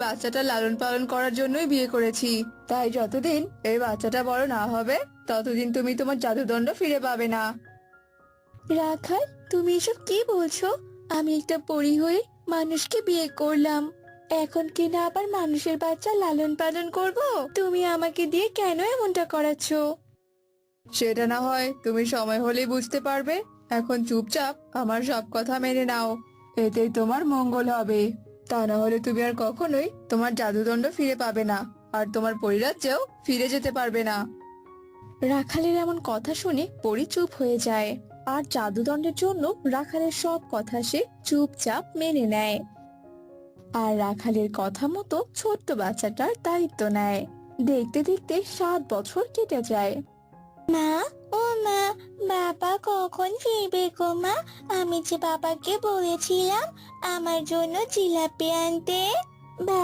বাচ্চাটা লালন পালন করার জন্যই বিয়ে করেছি। তাই যতদিন এই বাচ্চাটা বড় না হবে ততদিন তুমি তোমার জাদুদণ্ড ফিরে পাবে না। রাখাল, তুমি এসব কি বলছো? আমি একটা পরী হয়ে মানুষকে বিয়ে করলাম, এখন কিনা আবার মানুষের বাচ্চা লালন পালন করব? তুমি আমাকে দিয়ে কেন এমনটা করাচ্ছো? সেটা না হয় তুমি সময় হলেই বুঝতে পারবে। এখন চুপচাপ আমার সব কথা মেনে নাও, এতেই তোমার মঙ্গল হবে। তা না হলে তুমি আর কখনোই তোমার জাদুদণ্ড ফিরে পাবে না, আর তোমার পরিরাজ্যেও ফিরে যেতে পারবে না। রাখালের এমন কথা শুনে পরী চুপ হয়ে যায়, আর জাদুদণ্ডের জন্য রাখালের সব কথা সে চুপচাপ মেনে নেয়। আর রাখালের কথা মতো ছোট্ট বাচ্চাটার দায়িত্ব নেয়। দেখতে দেখতে 7 বছর কেটে যায়। মা, ও মা, বাবা কখন ফিরবে গো মা? আমি যে বাবাকে বলেছিলাম আমার জন্য জিলাপি আনতে। বাবা